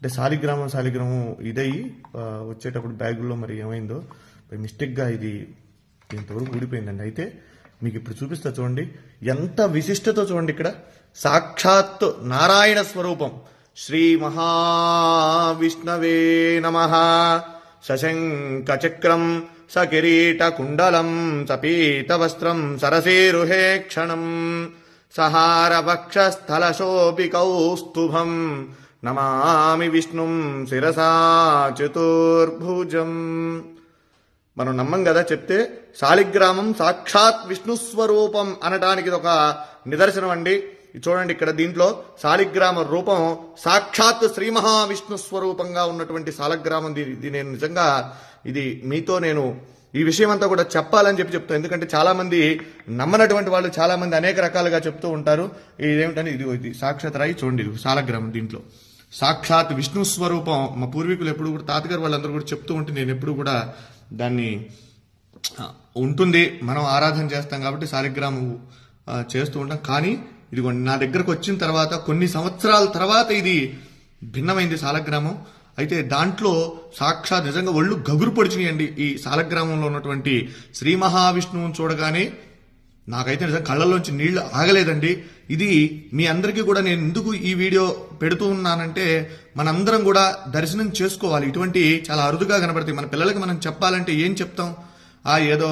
అంటే శాలిగ్రామం ఇదయ్యి వచ్చేటప్పుడు బ్యాగుల్లో మరి ఏమైందో మిస్టేక్గా ఇది ఇంతవరకు ఊడిపోయిందండి. అయితే మీకు ఇప్పుడు చూపిస్తా చూడండి, ఎంత విశిష్టతో చూడండి. ఇక్కడ సాక్షాత్ నారాయణ స్వరూపం. శ్రీ మహావిష్ణవే నమః. సశంఖ చక్రం సకిరీట కుండలం సపీత వస్త్రం సరసేరుహే క్షణం సహార వక్షస్థల శోభి కౌస్తుభం నమామి విష్ణుం శిరసా చతుర్భుజం. మనం నమ్మం కదా చెప్తే. శాలిగ్రామం సాక్షాత్ విష్ణు స్వరూపం అనడానికి ఇది ఒక నిదర్శనం అండి. చూడండి ఇక్కడ దీంట్లో శాలిగ్రామ రూపం సాక్షాత్ శ్రీ మహావిష్ణు స్వరూపంగా ఉన్నటువంటి శాలిగ్రామం. ఇది నేను నిజంగా ఇది మీతో నేను ఈ విషయం అంతా కూడా చెప్పాలని చెప్తాను. ఎందుకంటే చాలా మంది నమ్మనటువంటి వాళ్ళు చాలా మంది అనేక రకాలుగా చెప్తూ ఉంటారు. ఇదేమిటని ఇది సాక్షాత్ రాయి చూడండి, ఇది శాలిగ్రామం. దీంట్లో సాక్షాత్ విష్ణు స్వరూపం. మా పూర్వీకులు ఎప్పుడు కూడా తాతగారు వాళ్ళందరూ కూడా చెప్తూ ఉంటే నేను ఎప్పుడు కూడా దాన్ని ఉంటుంది, మనం ఆరాధన చేస్తాం కాబట్టి శాలిగ్రామం చేస్తూ ఉంటాం. కానీ ఇదిగోండి నా దగ్గరకు వచ్చిన తర్వాత కొన్ని సంవత్సరాల తర్వాత ఇది భిన్నమైంది శాలిగ్రామం. అయితే దాంట్లో సాక్షాత్ నిజంగా ఒళ్ళు గగురు పొడిచినాయండి. ఈ శాలిగ్రామంలో ఉన్నటువంటి శ్రీ మహావిష్ణువుని చూడగానే నాకైతే నిజంగా కళ్ళల్లోంచి నీళ్లు ఆగలేదండి. ఇది మీ అందరికీ కూడా నేను ఎందుకు ఈ వీడియో పెడుతూ ఉన్నానంటే మనందరం కూడా దర్శనం చేసుకోవాలి. ఇటువంటి చాలా అరుదుగా కనబడతాయి. మన పిల్లలకి మనం చెప్పాలంటే ఏం చెప్తాం? ఏదో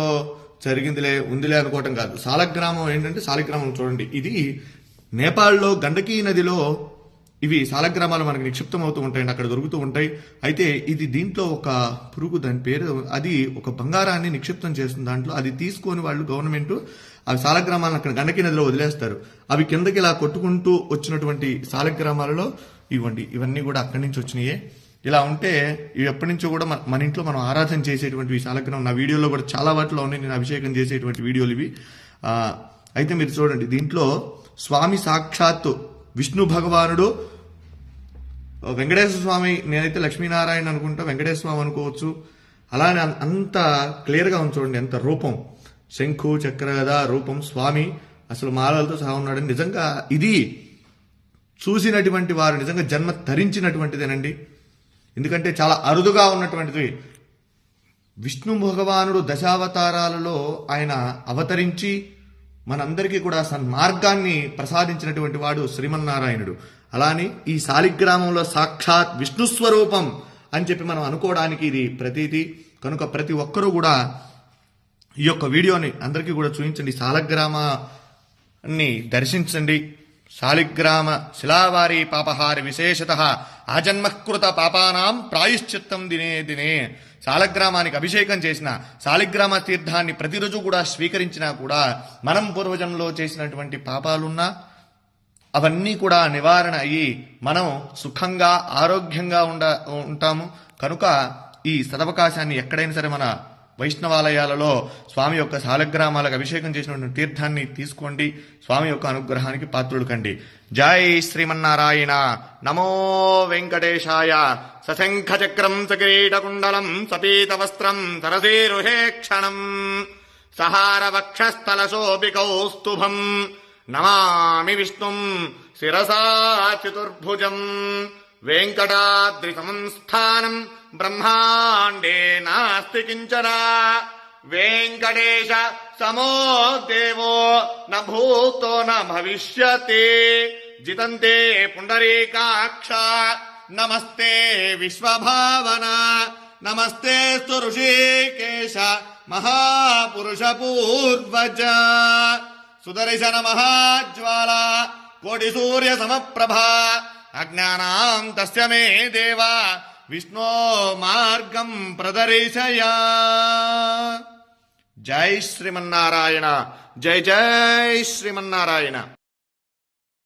జరిగిందిలే ఉందిలే అనుకోవటం కాదు. శాలిగ్రామం ఏంటంటే శాలిగ్రామం చూడండి, ఇది నేపాల్లో గండకీ నదిలో ఇవి శాలిగ్రామాలు మనకు నిక్షిప్తం అవుతూ ఉంటాయండి, అక్కడ దొరుకుతూ ఉంటాయి. అయితే ఇది దీంట్లో ఒక పురుగు, దాని పేరు, అది ఒక బంగారాన్ని నిక్షిప్తం చేస్తుంది దాంట్లో. అది తీసుకొని వాళ్ళు గవర్నమెంట్ ఆ శాలిగ్రామాలను అక్కడ గండకీ నదిలో వదిలేస్తారు. అవి కిందకి ఇలా కొట్టుకుంటూ వచ్చినటువంటి శాలిగ్రామాలలో ఇవన్నీ కూడా అక్కడి నుంచి వచ్చినాయే. ఇలా ఉంటే ఇవి ఎప్పటి నుంచో కూడా మన ఇంట్లో మనం ఆరాధన చేసేటువంటి ఈ శాలిగ్రామం నా వీడియోలో కూడా చాలా వాటిలో ఉన్నాయి. నేను అభిషేకం చేసేటువంటి వీడియోలు ఇవి. అయితే మీరు చూడండి, దీంట్లో స్వామి సాక్షాత్తు విష్ణు భగవానుడు, వెంకటేశ్వర స్వామి, నేనైతే లక్ష్మీనారాయణ అనుకుంటా, వెంకటేశ్వర స్వామి అనుకోవచ్చు. అలానే అంత క్లియర్గా ఉంది చూడండి, ఎంత రూపం, శంఖు చక్ర గదా రూపం, స్వామి అసలు మాలలతో సహా ఉన్నాడు. నిజంగా ఇది చూసినటువంటి వారు నిజంగా జన్మ ధరించినటువంటిదేనండి. ఎందుకంటే చాలా అరుదుగా ఉన్నటువంటిది. విష్ణు భగవానుడు దశావతారాలలో ఆయన అవతరించి మనందరికీ కూడా సన్మార్గాన్ని ప్రసాదించినటువంటి వాడు శ్రీమన్నారాయణుడు. అలానే ఈ శాలిగ్రామంలో సాక్షాత్ విష్ణు స్వరూపం అని చెప్పి మనం అనుకోవడానికి ఇది ప్రతీది. కనుక ప్రతి ఒక్కరూ కూడా ఈ యొక్క వీడియోని అందరికీ కూడా చూపించండి, శాలిగ్రామాన్ని దర్శించండి. శాలిగ్రామ శిలావారి పాపహారి విశేషతః ఆజన్మకృత పాపానాం ప్రాయశ్చిత్తం దినే దినే. శాలిగ్రామానికి అభిషేకం చేసిన, శాలిగ్రామ తీర్థాన్ని ప్రతిరోజు కూడా స్వీకరించినా కూడా మనం పూర్వజన్మలో చేసినటువంటి పాపాలున్నా అవన్నీ కూడా నివారణ అయ్యి మనం సుఖంగా ఆరోగ్యంగా ఉంటాము. కనుక ఈ సదవకాశాన్ని ఎక్కడైనా సరే మన వైష్ణవాలయాలలో స్వామి యొక్క శాలిగ్రామాలకు అభిషేకం చేసినటువంటి తీర్థాన్ని తీసుకోండి. స్వామి యొక్క అనుగ్రహానికి పాత్రులు కండి. జై శ్రీమన్నారాయణ. నమో వెంకటేశాయ. సశంఖ చక్రం సకిరీటకుండలం సపీత వస్త్రం సరసేరుహే క్షణం సహార వక్షస్థల శోభి కౌస్తుభం నమామి విష్ణుం శిరసా చతుర్భుజం. వెంకటాద్రి సంస్థానం బ్రహ్మాండే నాస్తి కించన. వెంకటేశ సమో దేవో న భూతో న భవిష్యతి. జితంతే పుండరీకాక్ష నమస్తే విశ్వభావన. నమస్తే ఋషికేశ మహాపురుష పూర్వజ. సుదర్శన మహాజ్వాల కోటి సూర్య సమప్రభ. అజ్ఞానాం తస్య మే దేవ విష్ణో మార్గం ప్రదర్శయ. జై శ్రీమన్నారాయణ. జై జై శ్రీమన్నారాయణ.